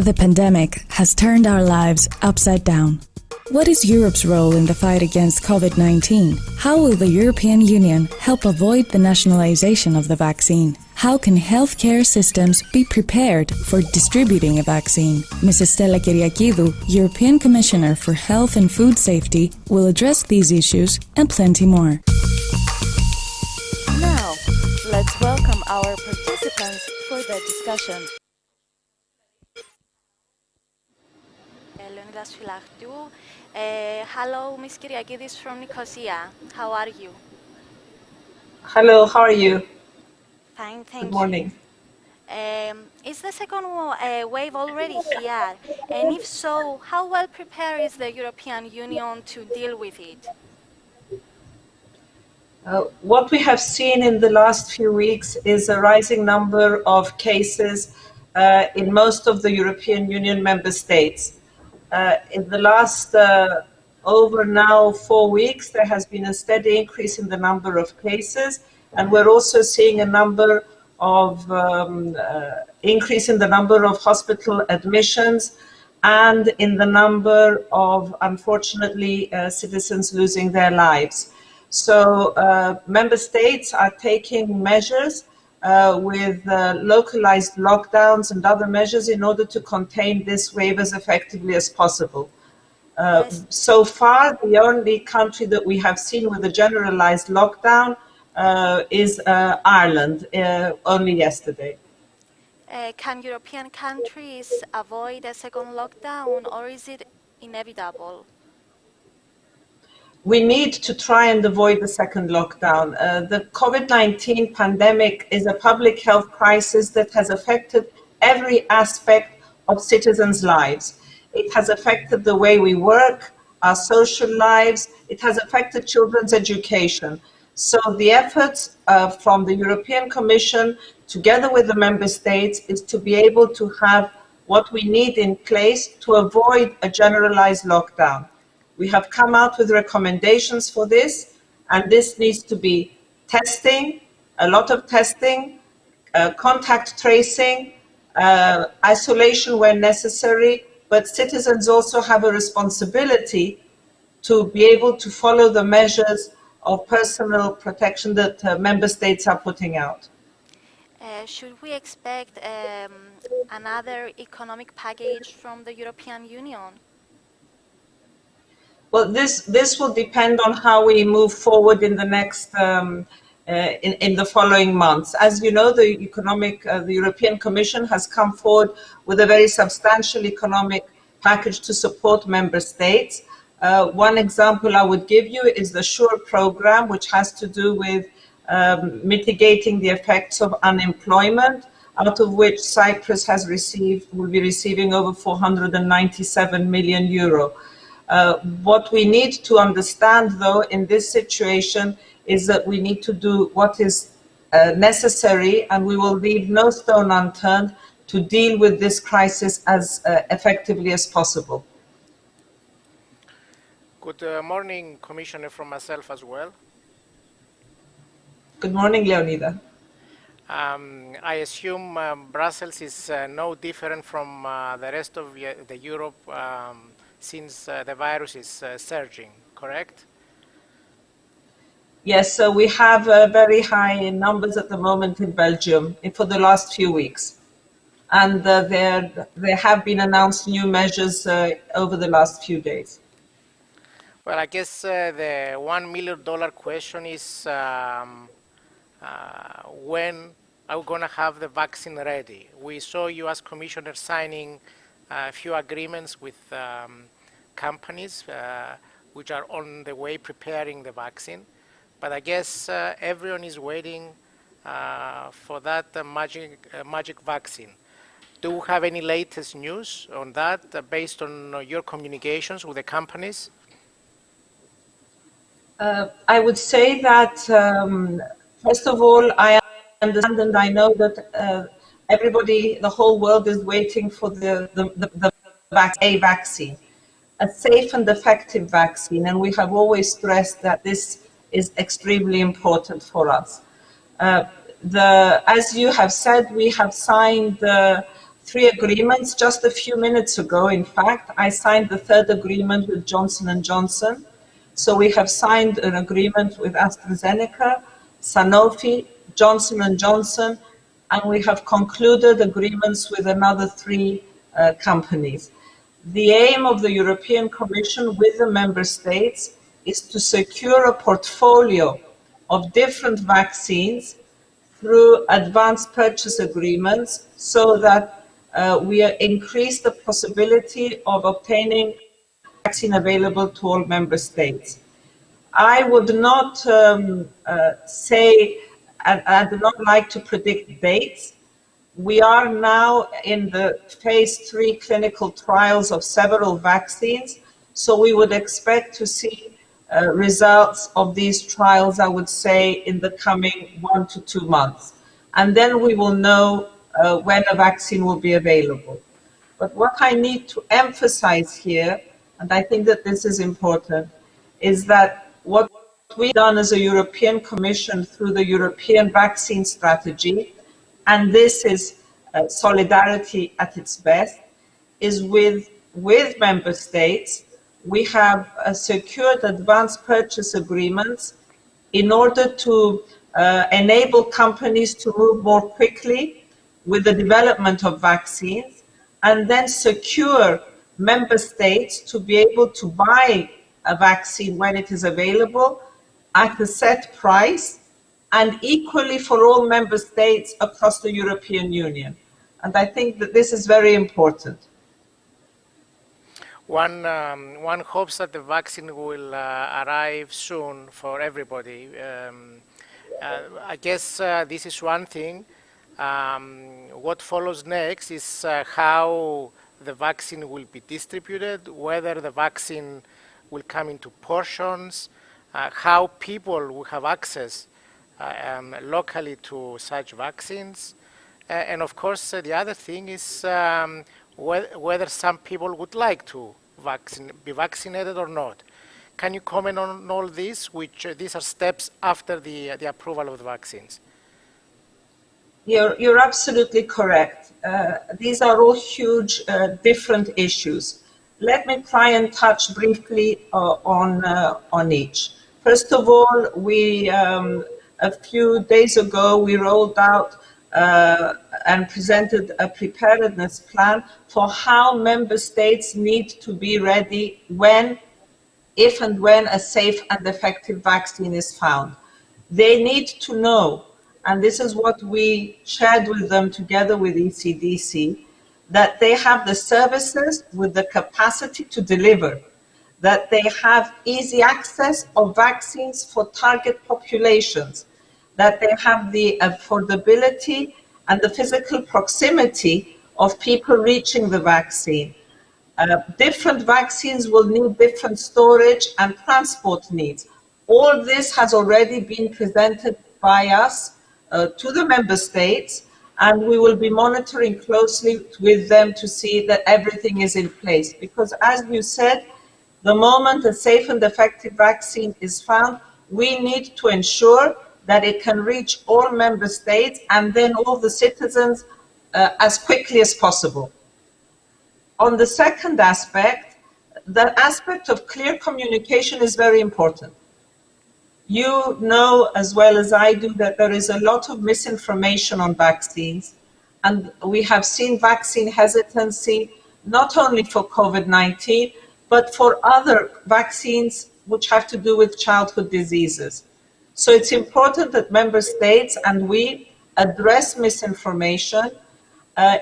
The pandemic has turned our lives upside down. What is Europe's role in the fight against COVID-19? How will the European Union help avoid the nationalization of the vaccine? How can healthcare systems be prepared for distributing a vaccine? Mrs. Stella Kyriakidou, European Commissioner for Health and Food Safety, will address these issues and plenty more. Now, let's welcome our participants for the discussion. Leonidas Philachtou. Hello, Ms. Kyriakidou from Nicosia. How are you? Hello, how are you? Fine, thank you. Good morning. Is the second wave already here? And if so, how well prepared is the European Union to deal with it? What we have seen in the last few weeks is a rising number of cases in most of the European Union member states. In the last over now 4 weeks, there has been a steady increase in the number of cases, and we're also seeing a number of increase in the number of hospital admissions and in the number of, unfortunately, citizens losing their lives. So member states are taking measures with localized lockdowns and other measures in order to contain this wave as effectively as possible. So far, the only country that we have seen with a generalized lockdown is Ireland, only yesterday. Can European countries avoid a second lockdown, or is it inevitable? We need to try and avoid the second lockdown. The COVID-19 pandemic is a public health crisis that has affected every aspect of citizens' lives. It has affected the way we work, our social lives. It has affected children's education. So the efforts from the European Commission, together with the member states, is to be able to have what we need in place to avoid a generalized lockdown. We have come out with recommendations for this, and this needs to be testing, a lot of testing, contact tracing, isolation where necessary, but citizens also have a responsibility to be able to follow the measures of personal protection that member states are putting out. Should we expect another economic package from the European Union? Well, this will depend on how we move forward in the next in the following months. As you know, the European Commission has come forward with a very substantial economic package to support member states. One example I would give you is the SURE program, which has to do with mitigating the effects of unemployment, out of which Cyprus will be receiving over 497 million euro. What we need to understand, though, in this situation is that we need to do what is necessary, and we will leave no stone unturned to deal with this crisis as effectively as possible. Good morning, Commissioner, from myself as well. Good morning, Leonida. I assume Brussels is no different from the rest of the Europe since the virus is surging, correct? Yes, so we have very high numbers at the moment in Belgium for the last few weeks. And there have been announced new measures over the last few days. Well, I guess the $1 million question is when are we going to have the vaccine ready? We saw you as Commissioner signing a few agreements with companies which are on the way preparing the vaccine. But I guess everyone is waiting for that magic vaccine. Do you have any latest news on that based on your communications with the companies? I would say that, first of all, I understand and I know that everybody, the whole world is waiting for the vaccine, a safe and effective vaccine. And we have always stressed that this is extremely important for us. As you have said, we have signed 3 agreements just a few minutes ago. In fact, I signed the 3rd agreement with Johnson & Johnson. So we have signed an agreement with AstraZeneca, Sanofi, Johnson & Johnson, and we have concluded agreements with another 3 companies. The aim of the European Commission with the member states is to secure a portfolio of different vaccines through advanced purchase agreements so that we increase the possibility of obtaining vaccine available to all member states. I would not say, and I do not like to predict dates. We are now in the phase 3 clinical trials of several vaccines, so we would expect to see results of these trials, I would say, in the coming 1 to 2 months. And then we will know when a vaccine will be available. But what I need to emphasize here, and I think that this is important, is that what we've done as a European Commission through the European Vaccine Strategy, and this is solidarity at its best, is with member states, we have secured advanced purchase agreements in order to enable companies to move more quickly with the development of vaccines, and then secure member states to be able to buy a vaccine when it is available at a set price, and equally for all member states across the European Union. And I think that this is very important. One hopes that the vaccine will arrive soon for everybody. I guess this is one thing. What follows next is how the vaccine will be distributed, whether the vaccine will come into portions, how people will have access locally to such vaccines. And of course, the other thing is whether some people would like to be vaccinated or not. Can you comment on all this, which these are steps after the approval of the vaccines? You're absolutely correct. These are all huge, different issues. Let me try and touch briefly on each. First of all, a few days ago, we rolled out and presented a preparedness plan for how member states need to be ready if and when a safe and effective vaccine is found. They need to know, and this is what we shared with them together with ECDC, that they have the services with the capacity to deliver, that they have easy access of vaccines for target populations, that they have the affordability and the physical proximity of people reaching the vaccine. Different vaccines will need different storage and transport needs. All this has already been presented by us to the member states, and we will be monitoring closely with them to see that everything is in place. Because as you said, the moment a safe and effective vaccine is found, we need to ensure that it can reach all member states and then all the citizens as quickly as possible. On the second aspect, the aspect of clear communication is very important. You know as well as I do that there is a lot of misinformation on vaccines, and we have seen vaccine hesitancy not only for COVID-19, but for other vaccines which have to do with childhood diseases. So it's important that member states and we address misinformation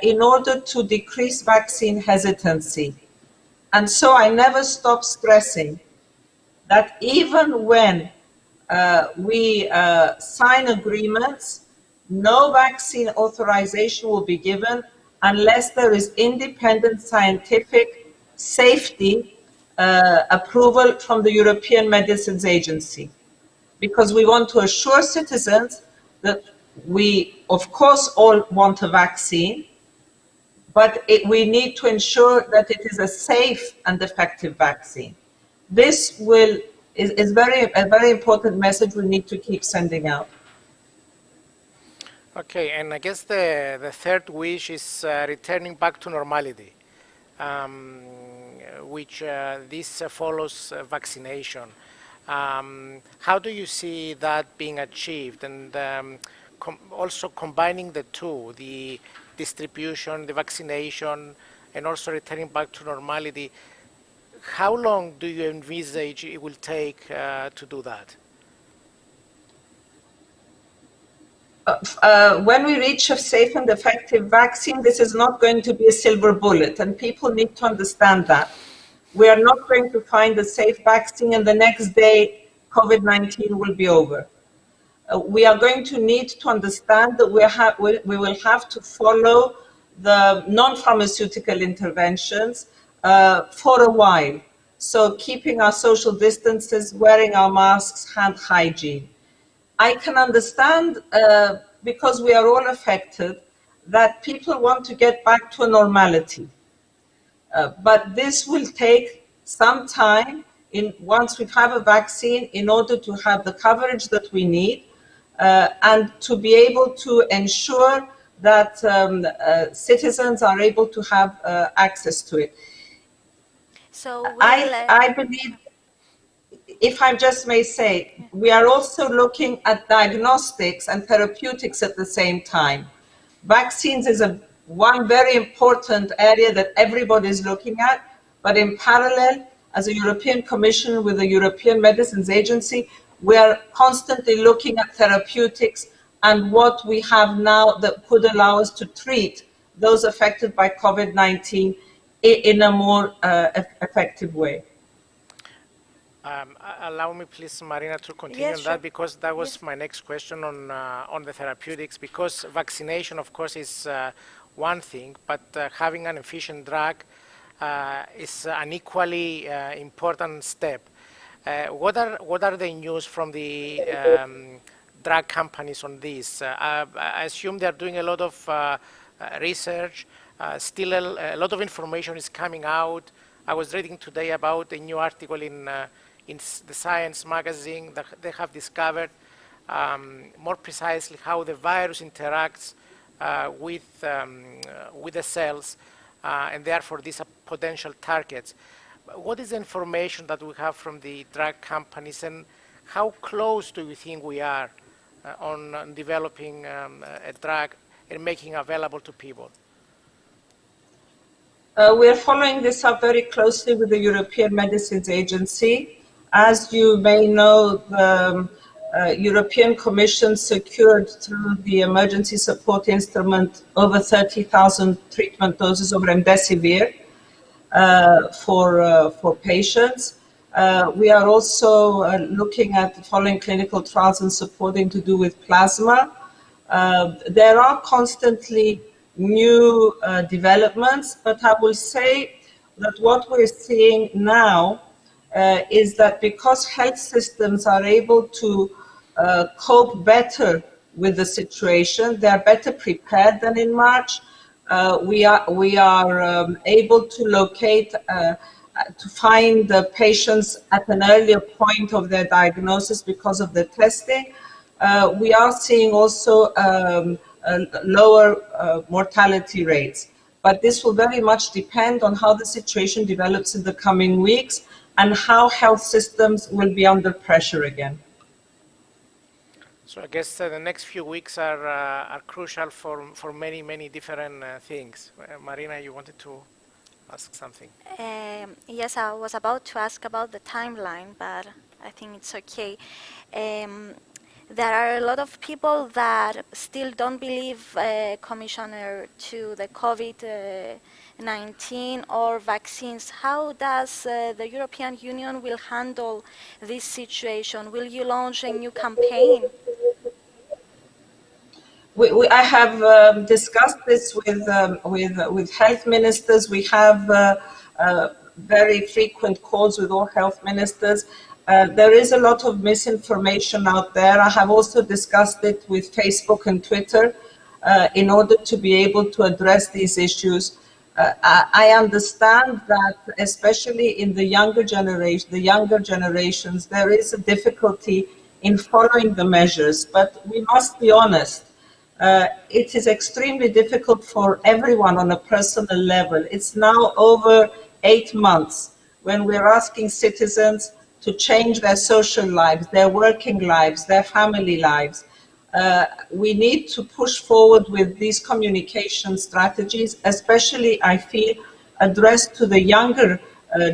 in order to decrease vaccine hesitancy. And so I never stop stressing that even when we sign agreements, no vaccine authorization will be given unless there is independent scientific safety approval from the European Medicines Agency. Because we want to assure citizens that we, of course, all want a vaccine, but we need to ensure that it is a safe and effective vaccine. This is a very important message we need to keep sending out. Okay, and I guess the third wish is returning back to normality, um, which this follows vaccination. How do you see that being achieved? And also combining the two, the distribution, the vaccination, and also returning back to normality. How long do you envisage it will take to do that? When we reach a safe and effective vaccine, this is not going to be a silver bullet, and people need to understand that. We are not going to find a safe vaccine and the next day COVID-19 will be over. We are going to need to understand that we will have to follow the non-pharmaceutical interventions for a while. So keeping our social distances, wearing our masks, hand hygiene. I can understand, because we are all affected, that people want to get back to a normality. But this will take some time once we have a vaccine in order to have the coverage that we need and to be able to ensure that citizens are able to have access to it. So will, I believe, if I just may say, we are also looking at diagnostics and therapeutics at the same time. Vaccines is one very important area that everybody is looking at, but in parallel, as a European Commission with the European Medicines Agency, we are constantly looking at therapeutics and what we have now that could allow us to treat those affected by COVID-19 in a more effective way. Allow me, please, Marina, to continue Yes, on sure. that, because that was Yes. my next question on the therapeutics. Because vaccination, of course, is one thing, but having an efficient drug is an equally important step. What are the news from the drug companies on this? I assume they are doing a lot of research. Still, a lot of information is coming out. I was reading today about a new article in the Science magazine that they have discovered more precisely how the virus interacts with the cells, and therefore these are potential targets. What is the information that we have from the drug companies, and how close do you think we are on developing a drug and making available to people? We are following this up very closely with the European Medicines Agency. As you may know, the European Commission secured through the emergency support instrument over 30,000 treatment doses of remdesivir for patients. We are also looking at following clinical trials and supporting to do with plasma. There are constantly new developments, but I will say that what we're seeing now is that because health systems are able to cope better with the situation, they are better prepared than in March. We are able to locate, to find the patients at an earlier point of their diagnosis because of the testing. We are seeing also lower mortality rates. But this will very much depend on how the situation develops in the coming weeks and how health systems will be under pressure again. So I guess the next few weeks are crucial for many different things. Marina, you wanted to ask something? Yes, I was about to ask about the timeline, but I think it's okay. There are a lot of people that still don't believe, Commissioner, to the COVID-19 or vaccines. How does the European Union will handle this situation? Will you launch a new campaign? I have discussed this with health ministers. We have very frequent calls with all health ministers. There is a lot of misinformation out there. I have also discussed it with Facebook and Twitter in order to be able to address these issues. I understand that, especially in the younger generations, there is a difficulty in following the measures. But we must be honest. it is extremely difficult for everyone on a personal level. It's now over 8 months when we're asking citizens to change their social lives, their working lives, their family lives. We need to push forward with these communication strategies, especially, I feel, addressed to the younger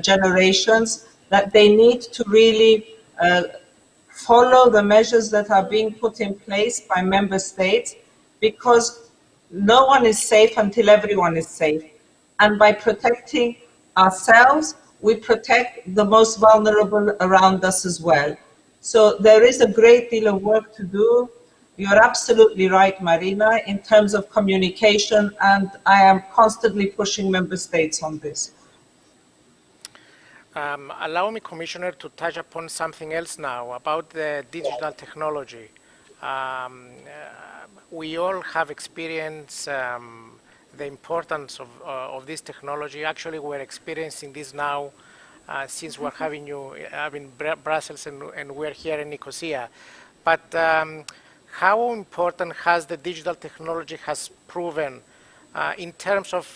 generations, that they need to really follow the measures that are being put in place by member states, because no one is safe until everyone is safe. And by protecting ourselves, we protect the most vulnerable around us as well. So there is a great deal of work to do. You're absolutely right, Marina, in terms of communication, and I am constantly pushing member states on this. Allow me, Commissioner, to touch upon something else now about the digital technology. We all have experienced the importance of this technology. Actually, we're experiencing this now since we're having you in Brussels and we're here in Nicosia. But how important has the digital technology has proven in terms of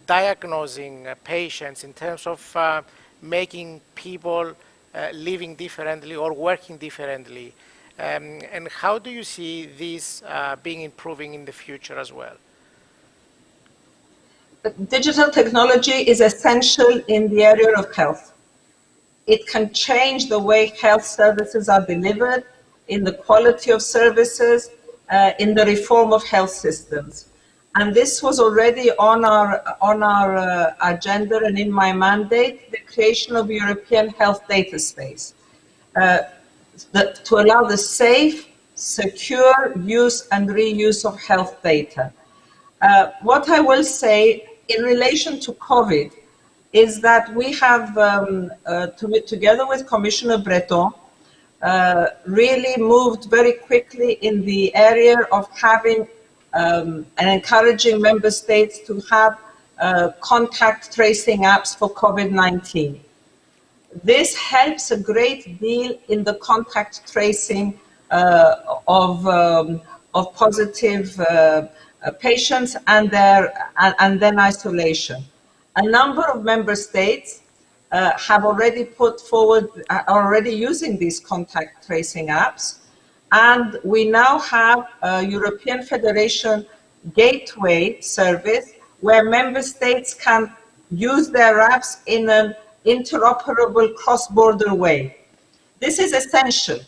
diagnosing patients, in terms of making people living differently or working differently? And how do you see this being improving in the future as well? Digital technology is essential in the area of health. It can change the way health services are delivered, in the quality of services, in the reform of health systems. And this was already on our agenda and in my mandate, the creation of European health data space, to allow the safe, secure use and reuse of health data. What I will say in relation to COVID is that we have, together with Commissioner Breton, really moved very quickly in the area of having and encouraging member states to have contact tracing apps for COVID-19. This helps a great deal in the contact tracing of positive patients and then isolation. A number of member states have already put forward, are already using these contact tracing apps. And we now have a European Federation gateway service where member states can use their apps in an interoperable cross-border way. This is essential.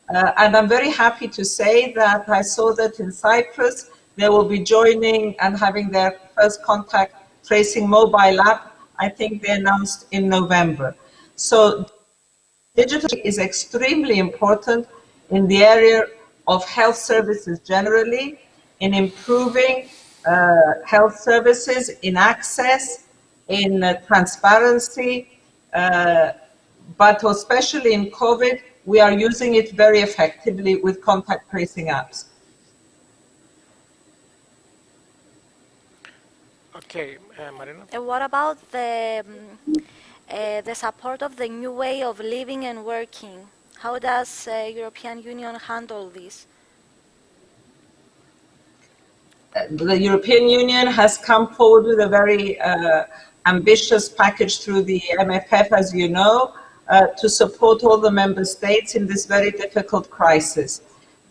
And I'm very happy to say that I saw that in Cyprus, they will be joining and having their first contact tracing mobile app. I think they announced in November. So digital is extremely important in the area of health services generally, in improving health services, in access, in transparency, but especially in COVID, we are using it very effectively with contact tracing apps. Okay, Marina? What about the support of the new way of living and working? How does European Union handle this? The European Union has come forward with a very ambitious package through the MFF, as you know, to support all the member states in this very difficult crisis.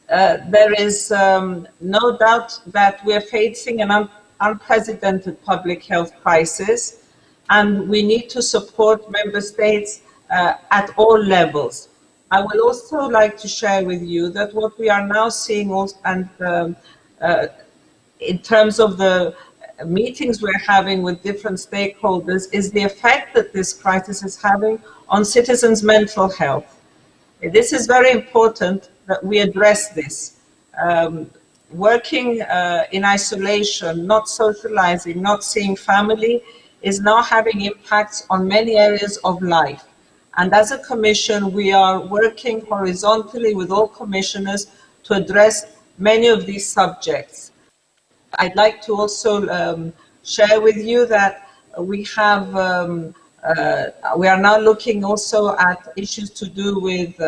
There is no doubt that we are facing an unprecedented public health crisis, and we need to support member states at all levels. I would also like to share with you that what we are now seeing also, and in terms of the meetings we're having with different stakeholders, is the effect that this crisis is having on citizens' mental health. This is very important that we address this. Working in isolation, not socializing, not seeing family, is now having impacts on many areas of life. And as a Commission, we are working horizontally with all commissioners to address many of these subjects. I'd like to also share with you that we are now looking also at issues to do with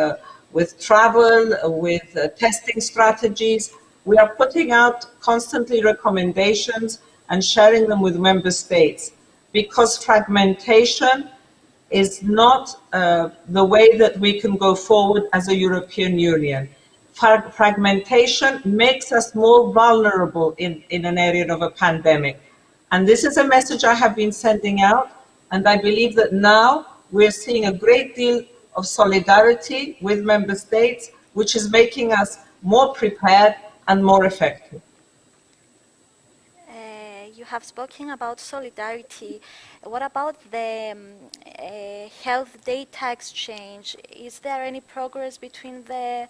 with travel, with testing strategies. We are putting out constantly recommendations and sharing them with member states, because fragmentation is not the way that we can go forward as a European Union. Fragmentation makes us more vulnerable in an area of a pandemic. And this is a message I have been sending out, and I believe that now we're seeing a great deal of solidarity with member states, which is making us more prepared and more effective. You have spoken about solidarity. What about the health data exchange? Is there any progress between the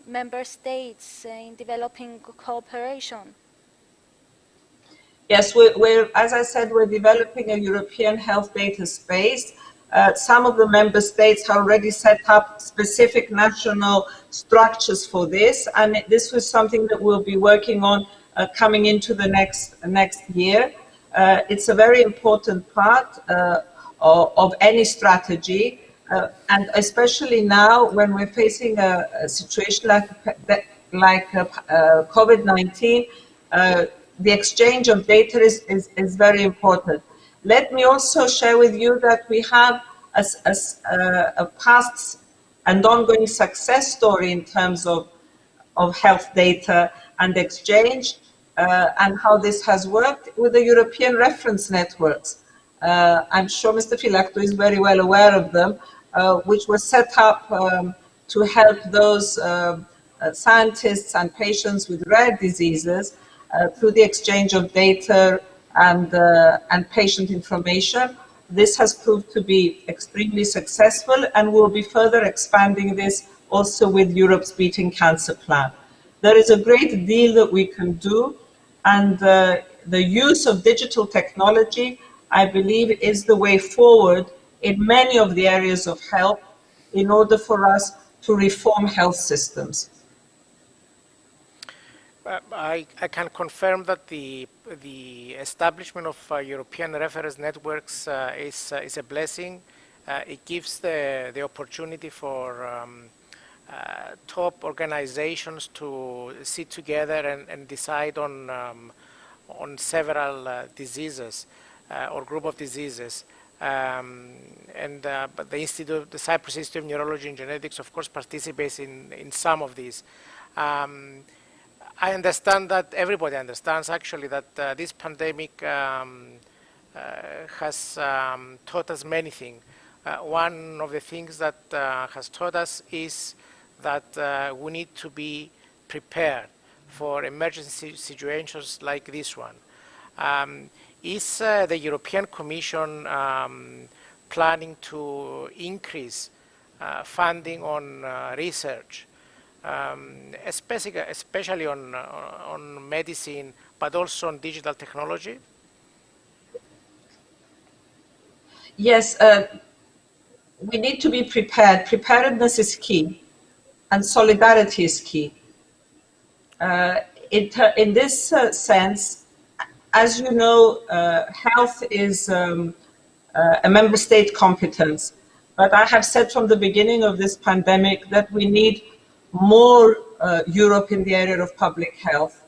member states in developing cooperation? Yes, as I said, we're developing a European health data space. Some of the member states have already set up specific national structures for this, and this was something that we'll be working on coming into the next year. It's a very important part of any strategy, and especially now when we're facing a situation like COVID-19, the exchange of data is very important. Let me also share with you that we have a past and ongoing success story in terms of health data and exchange, and how this has worked with the European reference networks. I'm sure Mr. Phylaktou is very well aware of them, which were set up to help those scientists and patients with rare diseases through the exchange of data and patient information. This has proved to be extremely successful, and we'll be further expanding this also with Europe's Beating Cancer Plan. There is a great deal that we can do, and the use of digital technology, I believe, is the way forward in many of the areas of health in order for us to reform health systems. I can confirm that the establishment of European reference networks is a blessing. It gives the opportunity for top organizations to sit together and decide on several diseases or group of diseases. But the Cyprus Institute of Neurology and Genetics, of course, participates in some of these. I understand that everybody understands actually that this pandemic has taught us many things. One of the things that has taught us is that we need to be prepared for emergency situations like this one. Is the European Commission planning to increase funding on research, especially on medicine, but also on digital technology? Yes, we need to be prepared. Preparedness is key, and solidarity is key. In this sense, as you know, health is a member state competence. But I have said from the beginning of this pandemic that we need more Europe in the area of public health.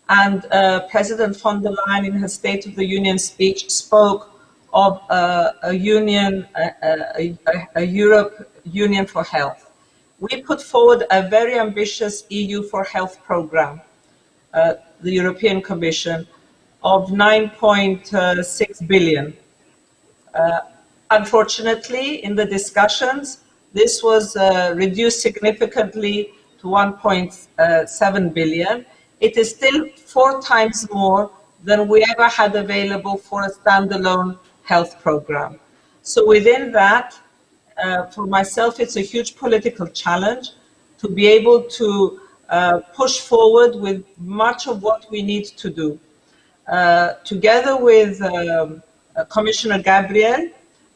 And President von der Leyen, in her State of the Union speech, spoke of a Europe Union for Health. We put forward a very ambitious EU for Health program, the European Commission, of 9.6 billion. Unfortunately, in the discussions, this was reduced significantly to 1.7 billion. It is still 4 times more than we ever had available for a standalone health program. So within that, for myself, it's a huge political challenge to be able to push forward with much of what we need to do. Together with Commissioner Gabriel,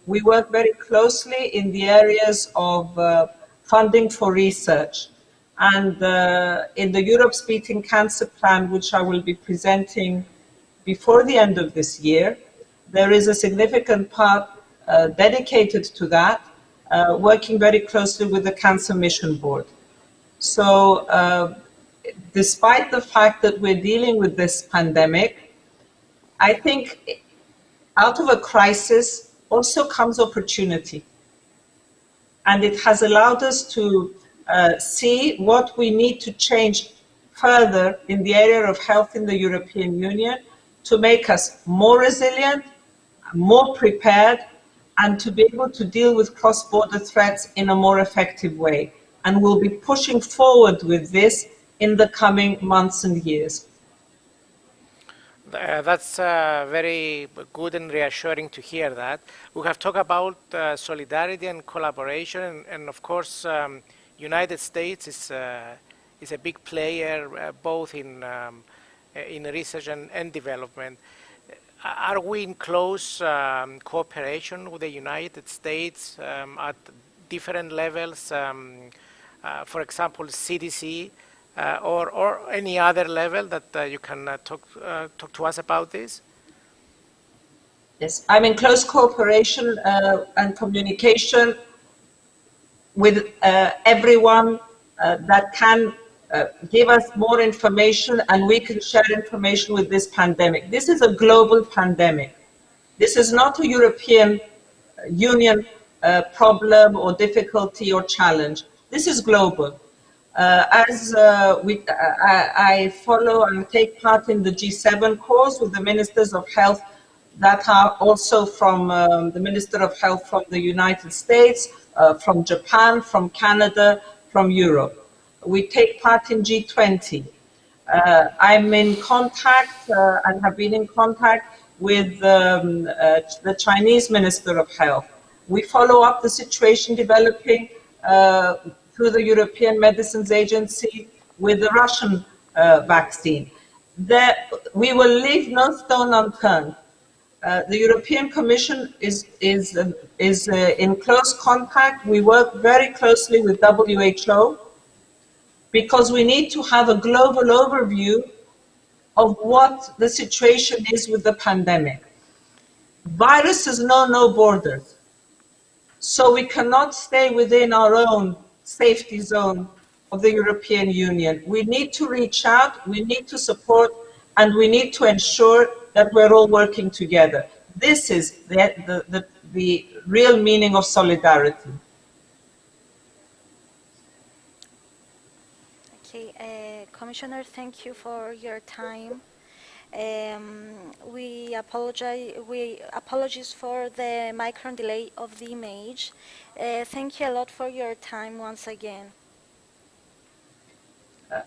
we work very closely in the areas of funding for research. And in the Europe's Beating Cancer Plan, which I will be presenting before the end of this year, there is a significant part dedicated to that, working very closely with the Cancer Mission Board. So despite the fact that we're dealing with this pandemic, I think out of a crisis also comes opportunity. And it has allowed us to see what we need to change further in the area of health in the European Union to make us more resilient, more prepared, and to be able to deal with cross-border threats in a more effective way. And we'll be pushing forward with this in the coming months and years. That's very good and reassuring to hear that. We have talked about solidarity and collaboration, and of course, United States is a big player both in research and development. Are we in close cooperation with the United States at different levels? For example, CDC. Or any other level that you can talk to us about this? Yes, I'm in close cooperation and communication with everyone that can give us more information, and we can share information with this pandemic. This is a global pandemic. This is not a European Union problem or difficulty or challenge. This is global. I follow and take part in the G7 calls with the ministers of health that are also from the Minister of Health from the United States, from Japan, from Canada, from Europe. We take part in G20. I'm in contact and have been in contact with the Chinese Minister of Health. We follow up the situation developing through the European Medicines Agency with the Russian vaccine. We will leave no stone unturned. The European Commission is in close contact. We work very closely with WHO because we need to have a global overview of what the situation is with the pandemic. Viruses know no borders, so we cannot stay within our own safety zone of the European Union. We need to reach out, we need to support, and we need to ensure that we're all working together. This is the real meaning of solidarity. Okay, Commissioner, thank you for your time. We apologize for the micron delay of the image. Thank you a lot for your time once again.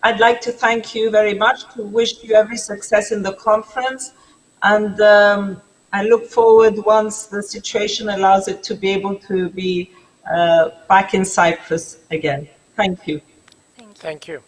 I'd like to thank you very much, to wish you every success in the conference, and I look forward once the situation allows it to be able to be back in Cyprus again. Thank you. Thank you. Thank you.